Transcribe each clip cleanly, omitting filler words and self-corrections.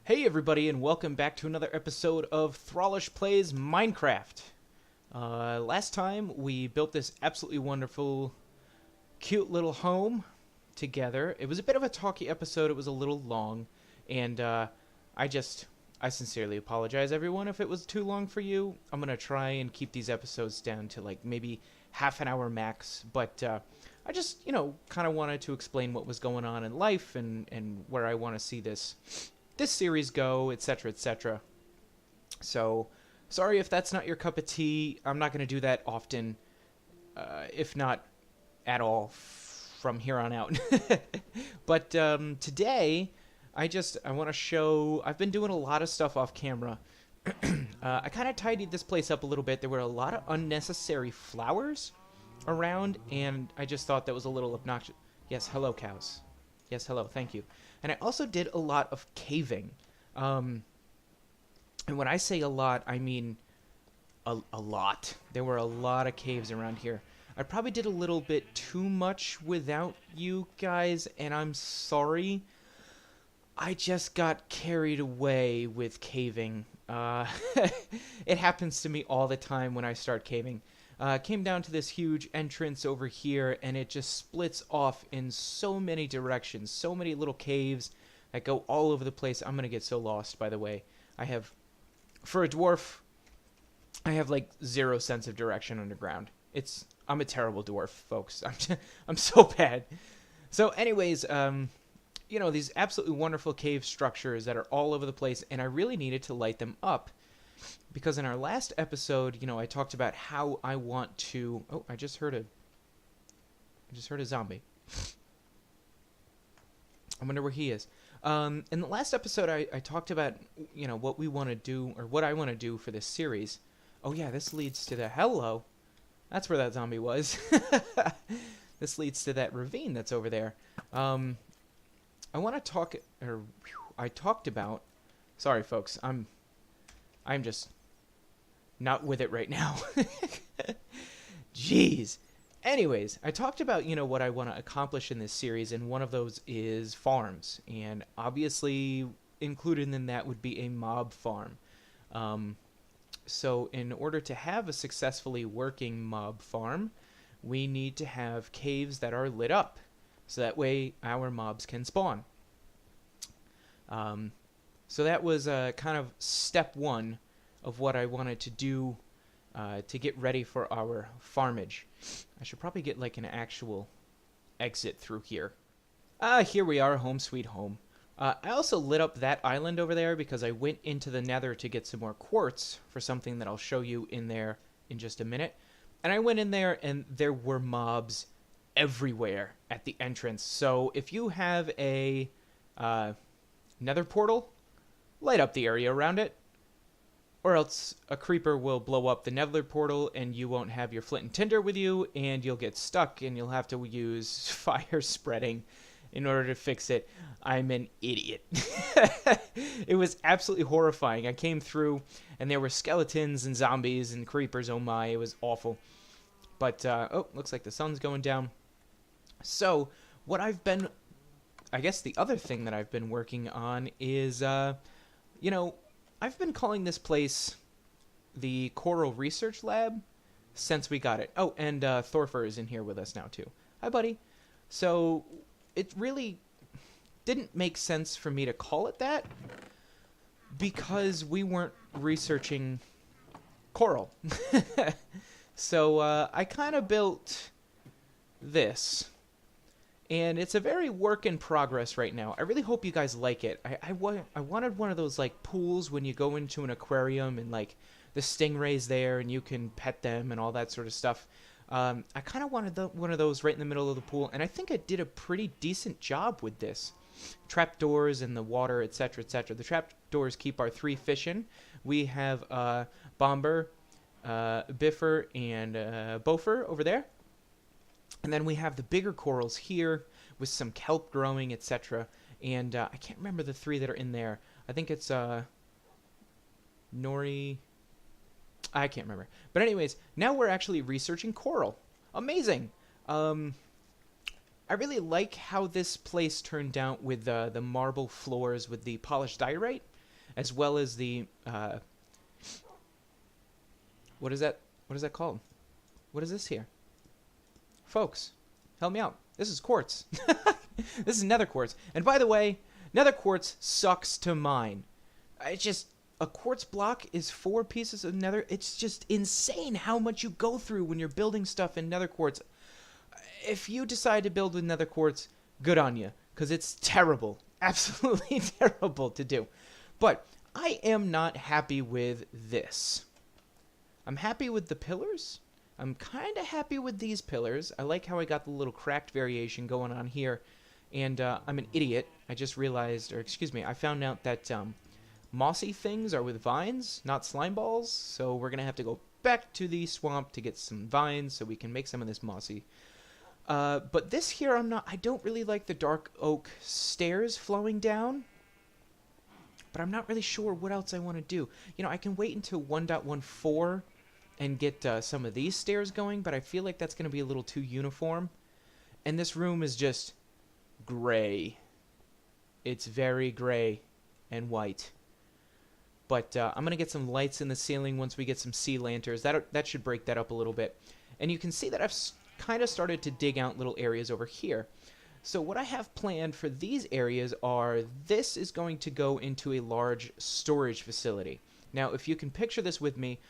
Hey everybody, and welcome back to another episode of Throlash Plays Minecraft. Last time we built this absolutely wonderful, cute little home together. It was a bit of a talky episode, it was a little long, and I sincerely apologize everyone if it was too long for you. I'm gonna try and keep these episodes down to like maybe half an hour max, but I just, kind of wanted to explain what was going on in life and where I want to see this series go, etc., etc. So, sorry if that's not your cup of tea. I'm not going to do that often, if not at all from here on out. But today, I want to show. I've been doing a lot of stuff off camera. I kind of tidied this place up a little bit. There were a lot of unnecessary flowers around, and I just thought that was a little obnoxious. Yes, hello, cows. Yes, hello, thank you. And I also did a lot of caving. And when I say a lot, I mean a lot. There were a lot of caves around here. I probably did a little bit too much without you guys, and I'm sorry. I just got carried away with caving. It happens to me all the time when I start caving. Came down to this huge entrance over here, and it just splits off in so many directions. So many little caves that go all over the place. I'm going to get so lost, by the way. For a dwarf, I have like zero sense of direction underground. I'm a terrible dwarf, folks. I'm so bad. So anyways, these absolutely wonderful cave structures that are all over the place, and I really needed to light them up. Because in our last episode, I talked about how I want to... Oh, I just heard a zombie. I wonder where he is. In the last episode, I talked about, what we want to do, or what I want to do for this series. Oh yeah, this leads to the... Hello! That's where that zombie was. This leads to that ravine that's over there. I want to talk... I talked about... Sorry, folks. I'm just not with it right now. Jeez. Anyways, I talked about, what I want to accomplish in this series, and one of those is farms. And obviously, included in that would be a mob farm. So in order to have a successfully working mob farm, we need to have caves that are lit up. So that way our mobs can spawn. So that was kind of step one of what I wanted to do to get ready for our farmage. I should probably get like an actual exit through here. Here we are, home sweet home. I also lit up that island over there because I went into the nether to get some more quartz for something that I'll show you in there in just a minute. And I went in there and there were mobs everywhere at the entrance. So if you have a nether portal, light up the area around it, or else a creeper will blow up the nether portal and you won't have your flint and tinder with you, and you'll get stuck and you'll have to use fire spreading in order to fix it. I'm an idiot. It was absolutely horrifying. I came through and there were skeletons and zombies and creepers. Oh my, it was awful. But, looks like the sun's going down. So, I guess the other thing that I've been working on is, I've been calling this place the Coral Research Lab since we got it. Oh, and Thorfer is in here with us now, too. Hi, buddy. So, it really didn't make sense for me to call it that because we weren't researching coral. So, I kind of built this. And it's a very work in progress right now. I really hope you guys like it. I wanted one of those like pools when you go into an aquarium and like the stingrays there and you can pet them and all that sort of stuff. I kind of wanted one of those right in the middle of the pool, and I think I did a pretty decent job with this. Trapdoors in the water, etc., etc. The trapdoors keep our 3 fish in. We have Bomber, Biffer, and Bofer over there. And then we have the bigger corals here with some kelp growing, etc. And I can't remember the 3 that are in there. I think it's Nori. I can't remember. But anyways, now we're actually researching coral. Amazing. I really like how this place turned out with the marble floors with the polished diorite. as well as the what is that? What is that called? What is this here? Folks, help me out. This is quartz. This is nether quartz. And by the way, nether quartz sucks to mine. It's just, a quartz block is 4 pieces of nether. It's just insane how much you go through when you're building stuff in nether quartz. If you decide to build with nether quartz, good on you, because it's terrible. Absolutely terrible to do. But I am not happy with this. I'm happy with the pillars. I'm kind of happy with these pillars. I like how I got the little cracked variation going on here. And I'm an idiot. I just realized, or excuse me, I found out that mossy things are with vines, not slime balls. So we're going to have to go back to the swamp to get some vines so we can make some of this mossy. But this here, I don't really like the dark oak stairs flowing down. But I'm not really sure what else I want to do. You know, I can wait until 1.14 and get some of these stairs going, but I feel like that's going to be a little too uniform. And this room is just gray. It's very gray and white. But I'm going to get some lights in the ceiling once we get some sea lanterns. That should break that up a little bit. And you can see that I've kind of started to dig out little areas over here. So what I have planned for these areas are, this is going to go into a large storage facility. Now, if you can picture this with me,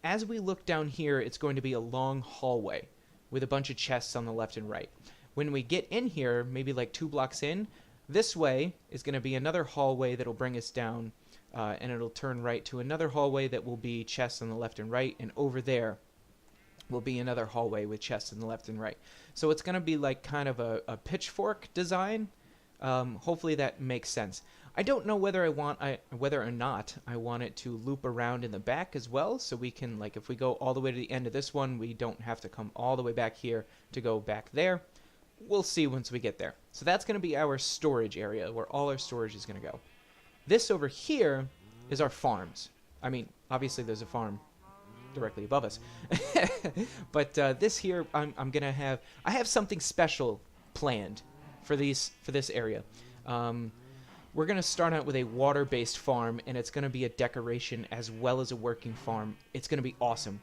as we look down here, it's going to be a long hallway with a bunch of chests on the left and right. When we get in here, maybe like 2 blocks in, this way is going to be another hallway that will bring us down, and it'll turn right to another hallway that will be chests on the left and right, and over there will be another hallway with chests on the left and right. So it's going to be like kind of a pitchfork design. Hopefully that makes sense. I don't know whether or not I want it to loop around in the back as well, so we can, like, if we go all the way to the end of this one, we don't have to come all the way back here to go back there. We'll see once we get there. So that's going to be our storage area, where all our storage is going to go. This over here is our farms. I mean, obviously there's a farm directly above us. But this here, I have something special planned for this area. We're going to start out with a water-based farm, and it's going to be a decoration as well as a working farm. It's going to be awesome.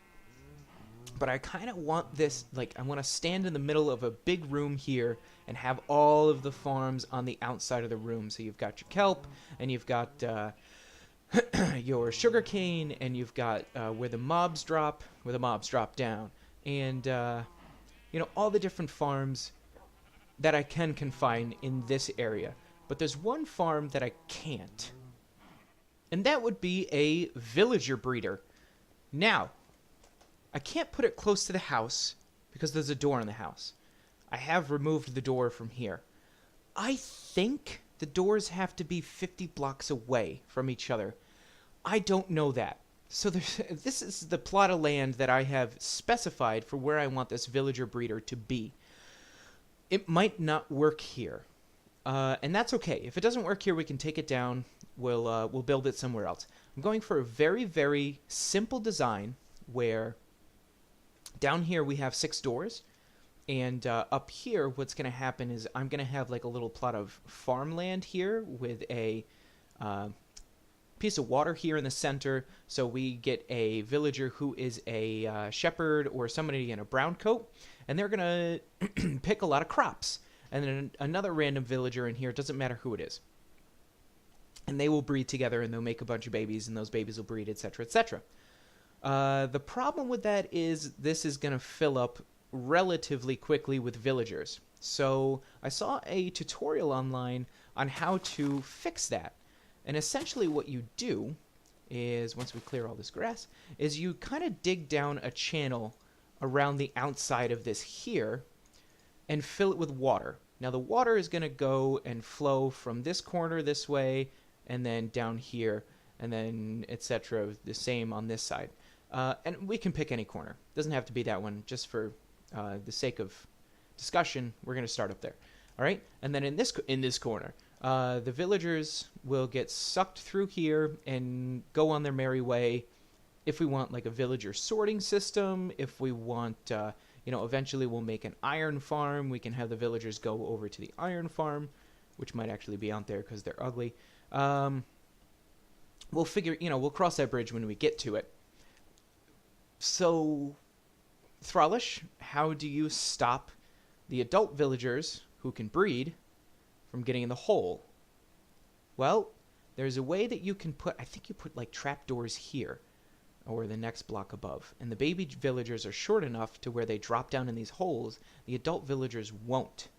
But I kind of want this, like, I want to stand in the middle of a big room here and have all of the farms on the outside of the room. So you've got your kelp, and you've got your sugarcane, and you've got where the mobs drop down. And, you know, all the different farms that I can confine in this area. But there's one farm that I can't. And that would be a villager breeder. Now, I can't put it close to the house because there's a door in the house. I have removed the door from here. I think the doors have to be 50 blocks away from each other. I don't know that. So this is the plot of land that I have specified for where I want this villager breeder to be. It might not work here. And that's okay. If it doesn't work here, we can take it down. We'll build it somewhere else. I'm going for a very, very simple design where down here we have 6 doors. And up here, what's going to happen is I'm going to have like a little plot of farmland here with a piece of water here in the center. So we get a villager who is a shepherd or somebody in a brown coat. And they're going to pick a lot of crops. And then another random villager in here, it doesn't matter who it is. And they will breed together, and they'll make a bunch of babies, and those babies will breed, etc., etc. The problem with that is this is going to fill up relatively quickly with villagers. So I saw a tutorial online on how to fix that. And essentially what you do is, once we clear all this grass, is you kind of dig down a channel around the outside of this here and fill it with water. Now the water is going to go and flow from this corner this way, and then down here, and then etc. The same on this side. And we can pick any corner. Doesn't have to be that one. Just for the sake of discussion, we're going to start up there. All right? And then in this corner, the villagers will get sucked through here and go on their merry way. If we want like a villager sorting system, if we want, you know, eventually we'll make an iron farm. We can have the villagers go over to the iron farm, which might actually be out there because they're ugly. we'll figure, we'll cross that bridge when we get to it. So, Throlash, how do you stop the adult villagers who can breed from getting in the hole? Well, there's a way that you can put, I think you put like trapdoors here or the next block above. And the baby villagers are short enough to where they drop down in these holes. The adult villagers won't.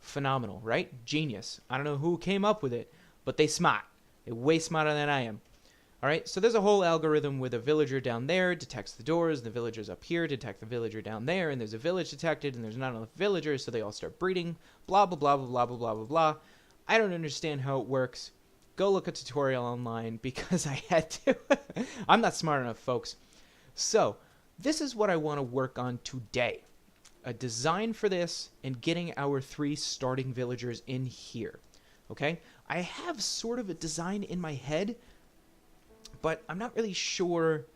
Phenomenal, right? Genius. I don't know who came up with it, but they smart. They're way smarter than I am. All right, so there's a whole algorithm where the villager down there detects the doors, and the villagers up here detect the villager down there, and there's a village detected, and there's not enough villagers, so they all start breeding, blah, blah, blah, blah, blah, blah, blah, blah, blah. I don't understand how it works. Go look a tutorial online because I had to. I'm not smart enough, folks. So, this is what I want to work on today. A design for this and getting our 3 starting villagers in here. Okay? I have sort of a design in my head, but I'm not really sure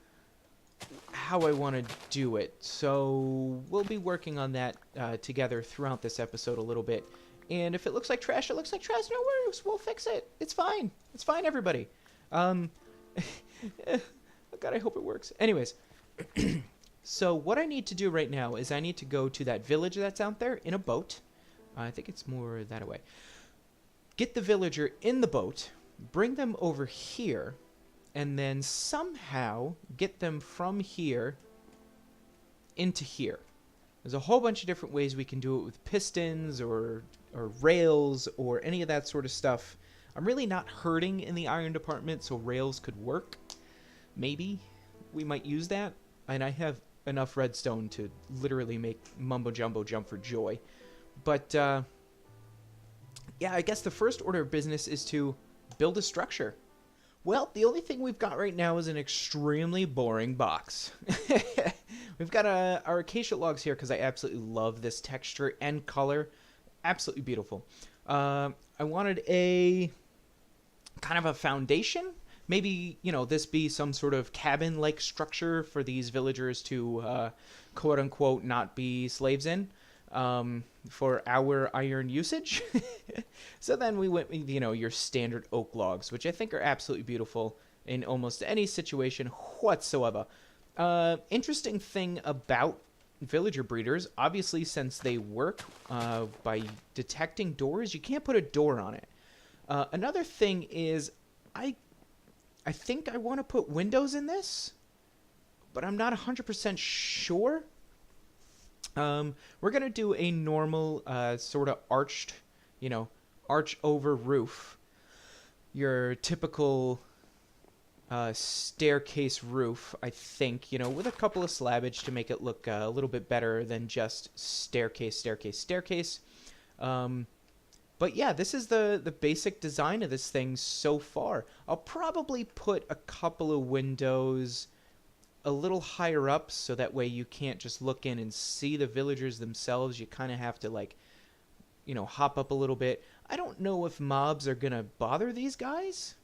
how I want to do it. So we'll be working on that together throughout this episode a little bit. And if it looks like trash, it looks like trash. No worries. We'll fix it. It's fine. It's fine, everybody. Oh God, I hope it works. Anyways, so what I need to do right now is I need to go to that village that's out there in a boat. I think it's more that way. Get the villager in the boat, bring them over here, and then somehow get them from here into here. There's a whole bunch of different ways we can do it with pistons or rails or any of that sort of stuff. I'm really not hurting in the iron department, so rails could work. Maybe we might use that. And I have enough redstone to literally make Mumbo Jumbo jump for joy. But, yeah, I guess the first order of business is to build a structure. Well, the only thing we've got right now is an extremely boring box. We've got our acacia logs here because I absolutely love this texture and color. Absolutely beautiful. I wanted a kind of a foundation. Maybe, this be some sort of cabin-like structure for these villagers to, quote-unquote, not be slaves in. For our iron usage. So then we went with, your standard oak logs, which I think are absolutely beautiful in almost any situation whatsoever. Interesting thing about villager breeders, obviously since they work by detecting doors, you can't put a door on it. Another thing is I think I want to put windows in this, but I'm not 100% sure. We're going to do a normal, sort of arched, arch over roof. Your typical, staircase roof, I think, with a couple of slabbage to make it look a little bit better than just staircase, staircase, staircase. But yeah, this is the basic design of this thing so far. I'll probably put a couple of windows a little higher up so that way you can't just look in and see the villagers themselves. You kind of have to hop up a little bit. I don't know if mobs are gonna bother these guys,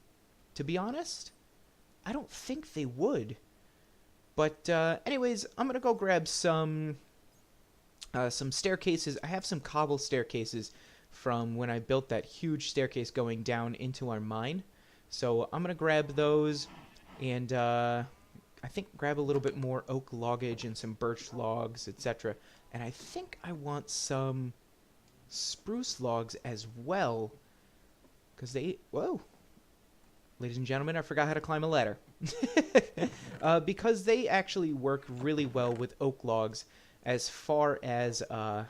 to be honest. I don't think they would. But anyways, I'm gonna go grab some staircases. I have some cobble staircases from when I built that huge staircase going down into our mine. So I'm gonna grab those and I think grab a little bit more oak loggage and some birch logs, etc. And I think I want some spruce logs as well. Because whoa. Ladies and gentlemen, I forgot how to climb a ladder. Because they actually work really well with oak logs as far as, as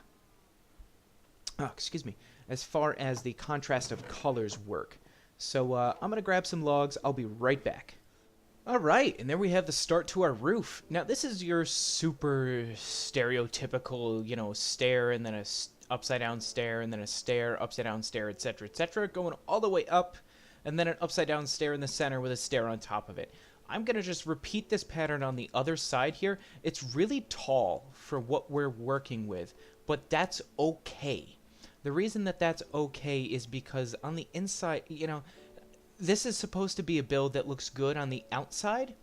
far as the contrast of colors work. So I'm going to grab some logs. I'll be right back. All right, and there we have the start to our roof. Now, this is your super stereotypical, stair and then a upside-down stair and then a stair, upside-down stair, etc., going all the way up, and then an upside-down stair in the center with a stair on top of it. I'm going to just repeat this pattern on the other side here. It's really tall for what we're working with, but that's okay. The reason that that's okay is because on the inside, this is supposed to be a build that looks good on the outside.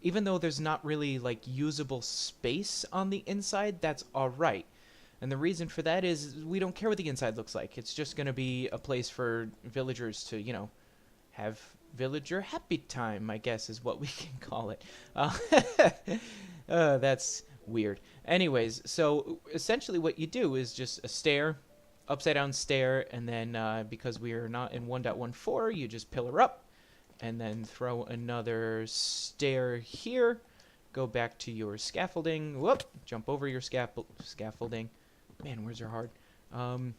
Even though there's not really, usable space on the inside, that's alright. And the reason for that is we don't care what the inside looks like. It's just going to be a place for villagers to, have villager happy time, I guess is what we can call it. That's weird. Anyways, so essentially what you do is just a stair, upside down stair, and then because we are not in 1.14, you just pillar up, and then throw another stair here, go back to your scaffolding, whoop, jump over your scaffolding. Man, words are hard.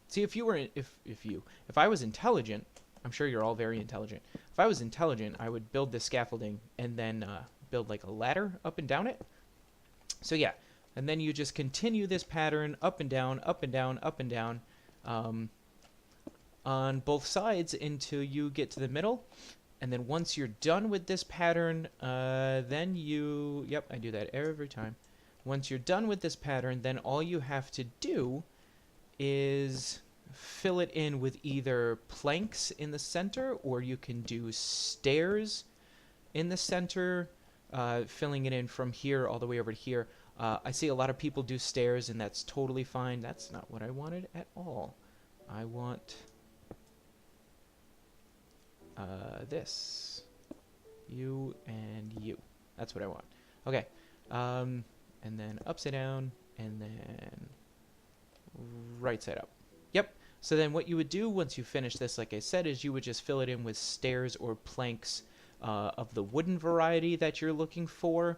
See, if I was intelligent, I'm sure you're all very intelligent. If I was intelligent, I would build this scaffolding and then build like a ladder up and down it. So yeah, and then you just continue this pattern up and down, up and down, up and down on both sides until you get to the middle. And then once you're done with this pattern, then you... Yep, I do that every time. Once you're done with this pattern, then all you have to do is fill it in with either planks in the center, or you can do stairs in the center, filling it in from here all the way over to here. I see a lot of people do stairs, and that's totally fine. That's not what I wanted at all. I want this. You and you. That's what I want. Okay. And then upside down, and then right side up. Yep. So then what you would do once you finish this, like I said, is you would just fill it in with stairs or planks of the wooden variety that you're looking for,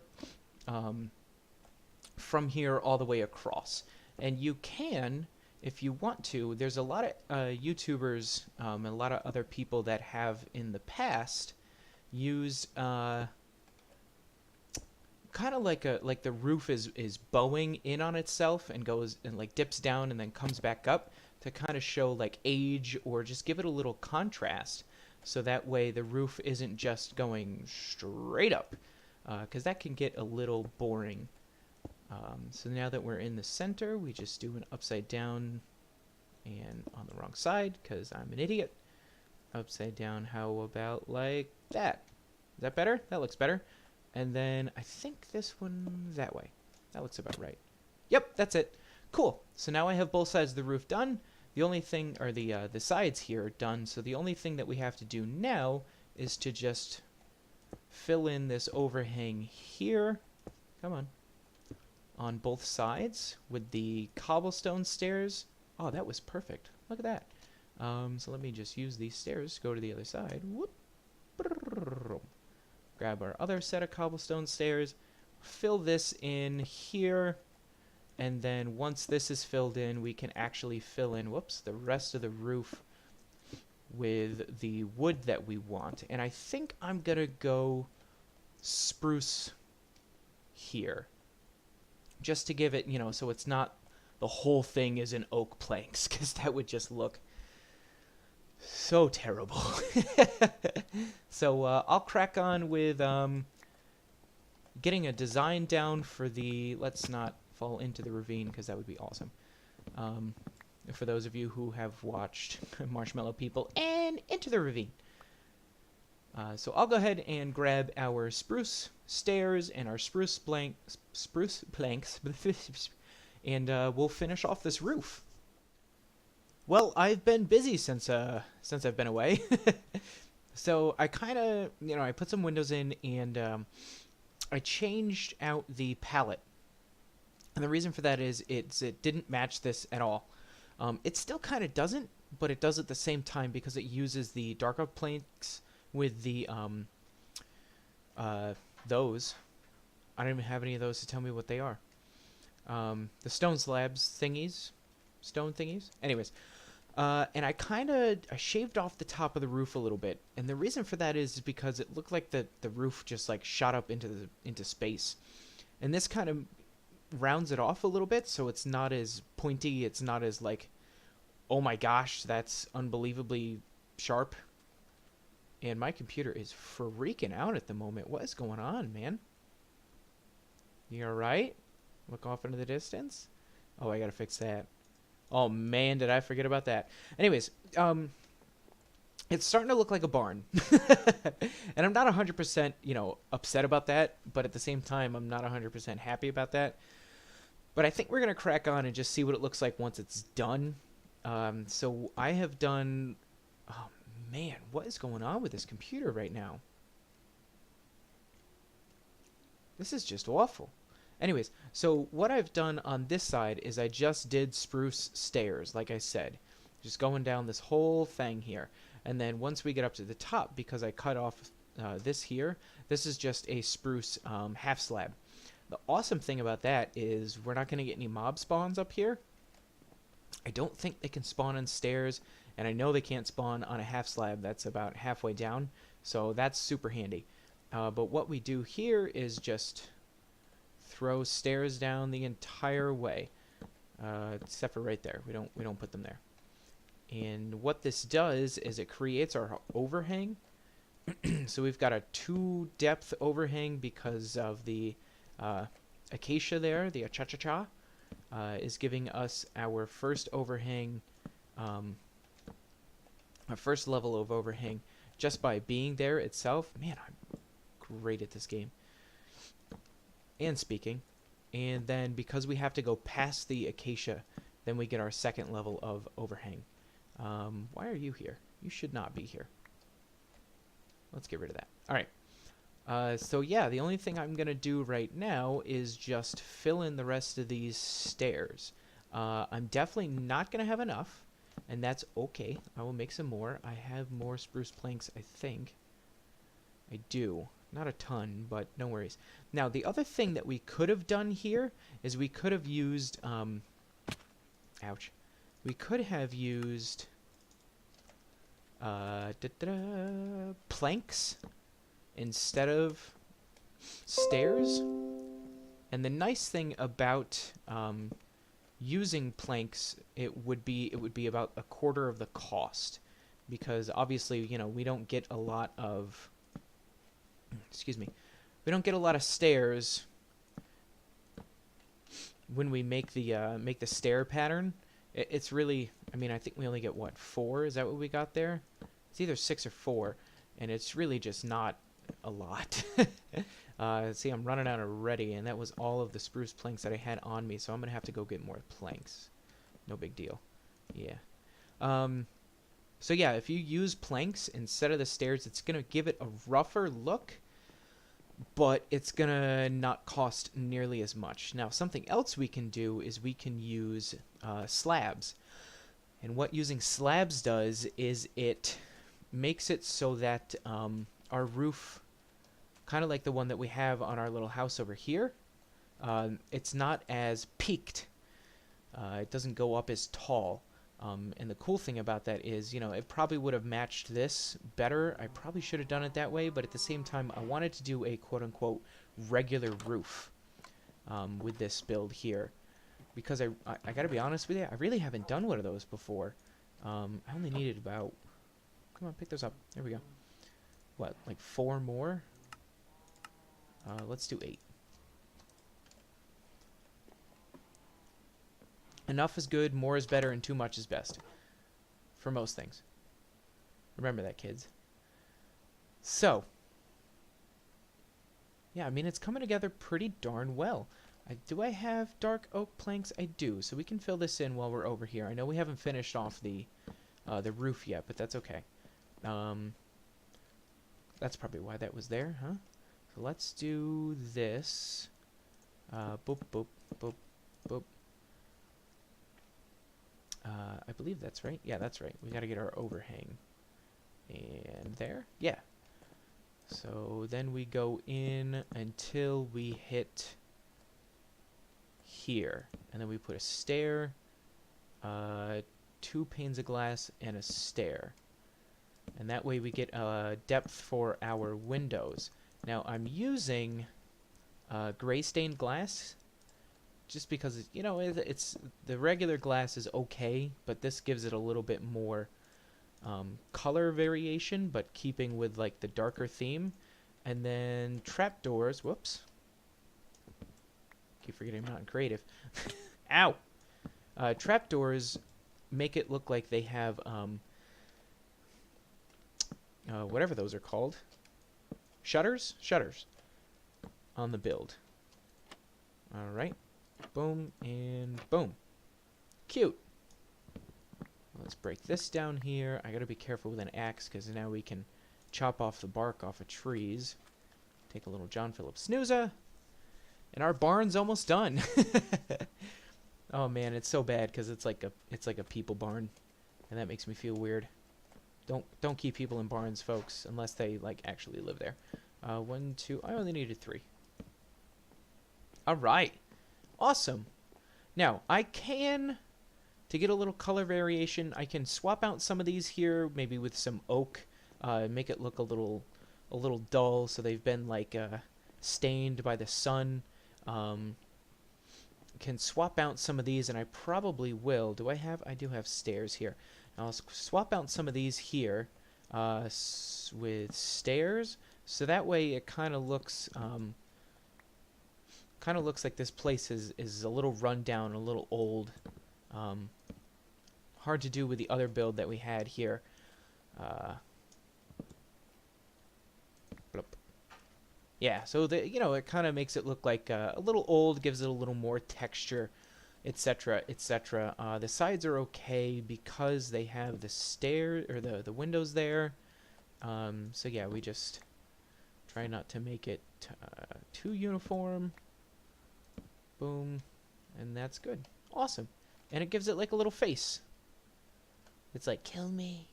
from here all the way across. And you can, if you want to, there's a lot of YouTubers and a lot of other people that have in the past used kind of like the roof is bowing in on itself and goes and like dips down and then comes back up to kind of show like age, or just give it a little contrast, so that way the roof isn't just going straight up, because that can get a little boring. So now that we're in the center, we just do an upside down and on the wrong side, because I'm an idiot. Upside down, how about like that? Is that better? That looks better. And then I think this one that way. That looks about right. Yep, that's it. Cool. So now I have both sides of the roof done. The only thing, or the sides here are done. So the only thing that we have to do now is to just fill in this overhang here. Come on both sides with the cobblestone stairs. Oh, that was perfect. Look at that. So let me just use these stairs, go to the other side. Whoop. Grab our other set of cobblestone stairs, fill this in here, and then once this is filled in, we can actually fill in, whoops, the rest of the roof with the wood that we want. And I think I'm going to go spruce here, just to give it, you know, so it's not the whole thing is in oak planks, because that would just look so terrible. So I'll crack on with getting a design down for the... Let's not fall into the ravine, because that would be awesome. For those of you who have watched Marshmallow People and Into the Ravine. So I'll go ahead and grab our spruce stairs and our spruce planks, and we'll finish off this roof. Well, I've been busy since I've been away. So I kind of, I put some windows in, and I changed out the palette. And the reason for that is it didn't match this at all. It still kind of doesn't, but it does at the same time, because it uses the dark oak planks with the those. I don't even have any of those to tell me what they are. The stone slabs thingies. Stone thingies. Anyways. And I shaved off the top of the roof a little bit, and the reason for that is because it looked like the roof just like shot up into space, and this kind of rounds it off a little bit, so it's not as pointy, it's not as like, oh my gosh, that's unbelievably sharp. And my computer is freaking out at the moment. What is going on, man? You alright? Look off into the distance. Oh, I gotta fix that. Oh man, did I forget about that. Anyways, it's starting to look like a barn. And I'm not 100%, upset about that, but at the same time, I'm not 100% happy about that. But I think we're going to crack on and just see what it looks like once it's done. So I have done... Oh Man, what is going on with this computer right now? This is just awful. Anyways, so what I've done on this side is I just did spruce stairs, like I said. Just going down this whole thing here. And then once we get up to the top, because I cut off this here, this is just a spruce half slab. The awesome thing about that is we're not going to get any mob spawns up here. I don't think they can spawn on stairs, and I know they can't spawn on a half slab that's about halfway down, so that's super handy. But what we do here is just throw stairs down the entire way, except for right there. We don't put them there. And what this does is it creates our overhang. So we've got a 2 depth overhang because of the acacia there, the acha-cha-cha, is giving us our first overhang, our first level of overhang just by being there itself. Man, I'm great at this game. And speaking. And then because we have to go past the acacia, then we get our second level of overhang. Why are you here? You should not be here. Let's get rid of that. Alright. So yeah, the only thing I'm going to do right now is just fill in the rest of these stairs. I'm definitely not going to have enough, and that's okay. I will make some more. I have more spruce planks, I think. I do. Not a ton, but no worries. Now, the other thing that we could have done here is we could have used... ouch. We could have used... planks instead of stairs. And the nice thing about using planks, it would be about a quarter of the cost, because obviously, you know, we don't get a lot of we don't get a lot of stairs when we make the stair pattern. It's really, I mean, I think we only get, what, 4? Is that what we got there? It's either 6 or 4, and it's really just not a lot. See, I'm running out already, and that was all of the spruce planks that I had on me, so I'm going to have to go get more planks. No big deal. Yeah. So yeah, if you use planks instead of the stairs, it's going to give it a rougher look, but it's going to not cost nearly as much. Now, something else we can do is we can use slabs. And what using slabs does is it makes it so that our roof, kind of like the one that we have on our little house over here, it's not as peaked. It doesn't go up as tall. And the cool thing about that is, you know, it probably would have matched this better. I probably should have done it that way, but at the same time, I wanted to do a quote-unquote regular roof with this build here. Because I gotta be honest with you, I really haven't done one of those before. I only needed about... Come on, pick those up. There we go. What, like 4 more? Let's do 8. Enough is good, more is better, and too much is best. For most things. Remember that, kids. So. Yeah, I mean, it's coming together pretty darn well. Do I have dark oak planks? I do, so we can fill this in while we're over here. I know we haven't finished off the roof yet, but that's okay. That's probably why that was there, huh? So let's do this. Boop, boop, boop, boop. I believe that's right. Yeah, that's right. We got to get our overhang. And there. Yeah. So then we go in until we hit here. And then we put a stair, 2 panes of glass, and a stair. And that way we get depth for our windows. Now I'm using gray stained glass. Just because, you know, it's the regular glass is okay, but this gives it a little bit more color variation, but keeping with like the darker theme. And then trapdoors. Whoops. Keep forgetting I'm not creative. Ow. Trapdoors make it look like they have whatever those are called. Shutters on the build. All right. Boom and boom. Cute. Let's break this down here. I gotta be careful with an axe because now we can chop off the bark off of trees. Take a little John Philip snoozer. And our barn's almost done. Oh man, it's so bad because it's like a people barn, and that makes me feel weird. Don't keep people in barns, folks, unless they like actually live there. 1, 2. I only needed 3. All right, awesome. Now I can, to get a little color variation, I can swap out some of these here, maybe with some oak, make it look a little dull, so they've been like stained by the sun. Can swap out some of these, and I probably will. I do have stairs here. I'll swap out some of these here with stairs, so that way it kind of looks like this place is a little run down, a little old. Hard to do with the other build that we had here. Yeah, so it kind of makes it look like a little old, gives it a little more texture, etc., etc. The sides are okay because they have the stairs or the windows there. So yeah, we just try not to make it too uniform. Boom, and that's good. Awesome, and it gives it like a little face. It's like, kill me.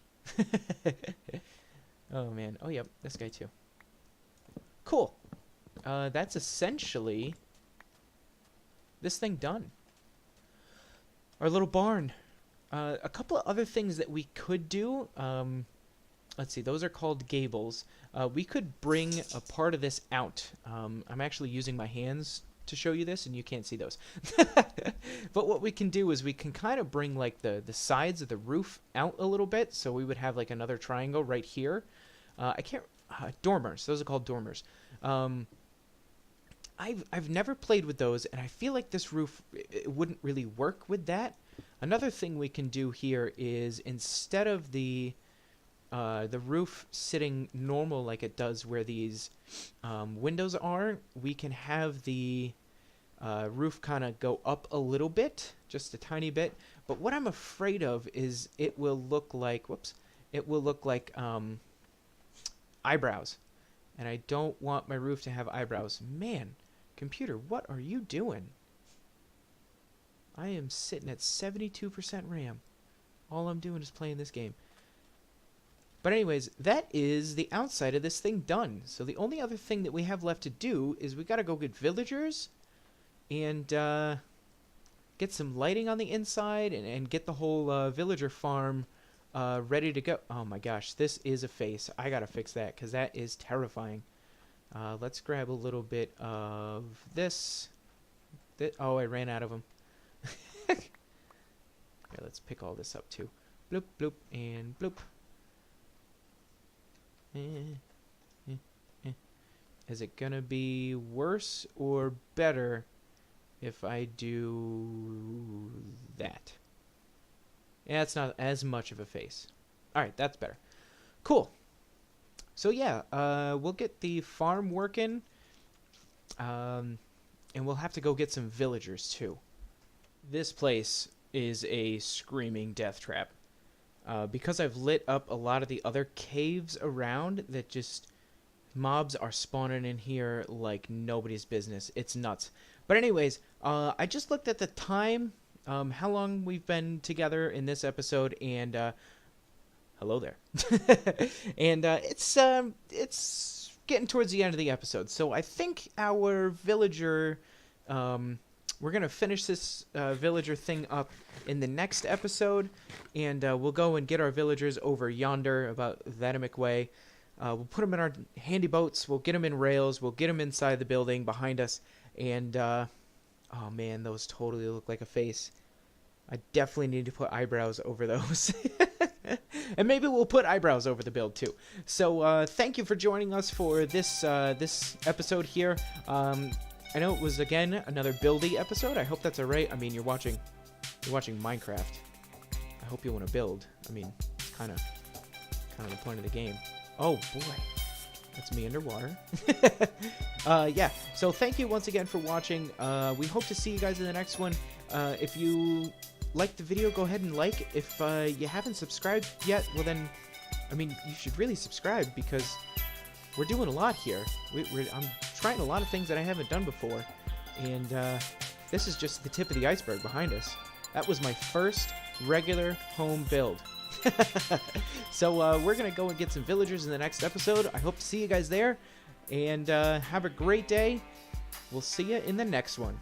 Oh man. Oh yep, this guy too. Cool. That's essentially this thing done. Our little barn. A couple of other things that we could do. Let's see. Those are called gables. We could bring a part of this out. I'm actually using my hands to show you this, and you can't see those. But what we can do is we can kind of bring like the sides of the roof out a little bit. So we would have like another triangle right here. I can't... dormers. Those are called dormers. I've never played with those, and I feel like this roof it wouldn't really work with that. Another thing we can do here is instead of the roof sitting normal like it does where these windows are, we can have the roof kind of go up a little bit, just a tiny bit. But what I'm afraid of is it will look like, eyebrows, and I don't want my roof to have eyebrows. Man, computer, what are you doing? I am sitting at 72% RAM. All I'm doing is playing this game. But anyways, that is the outside of this thing done. So the only other thing that we have left to do is we gotta go get villagers and get some lighting on the inside and get the whole villager farm ready to go. Oh my gosh, this is a face. I gotta fix that because that is terrifying. Let's grab a little bit of this. Oh, I ran out of them. Okay, let's pick all this up too. Bloop, bloop, and bloop. Is it gonna be worse or better if I do that? Yeah, it's not as much of a face. Alright, that's better. Cool. So yeah, we'll get the farm working. And we'll have to go get some villagers too. This place is a screaming death trap. Because I've lit up a lot of the other caves around, that just mobs are spawning in here like nobody's business. It's nuts. But anyways, I just looked at the time, how long we've been together in this episode, and hello there. And it's getting towards the end of the episode, so I think our villager, we're gonna finish this villager thing up in the next episode, and we'll go and get our villagers over yonder about Thatamic Way. We'll put them in our handy boats, we'll get them in rails, we'll get them inside the building behind us, and oh man, those totally look like a face. I definitely need to put eyebrows over those. And maybe we'll put eyebrows over the build too. So thank you for joining us for this this episode here. I know it was, again, another buildy episode. I hope that's alright. I mean, you're watching Minecraft. I hope you want to build. I mean, it's kind of the point of the game. Oh boy, that's me underwater. Yeah, so thank you once again for watching. We hope to see you guys in the next one. If you liked the video, go ahead and like. If you haven't subscribed yet, well then, I mean, you should really subscribe because we're doing a lot here. I'm trying a lot of things that I haven't done before, and this is just the tip of the iceberg behind us. That was my first regular home build. So we're going to go and get some villagers in the next episode. I hope to see you guys there, and have a great day. We'll see you in the next one.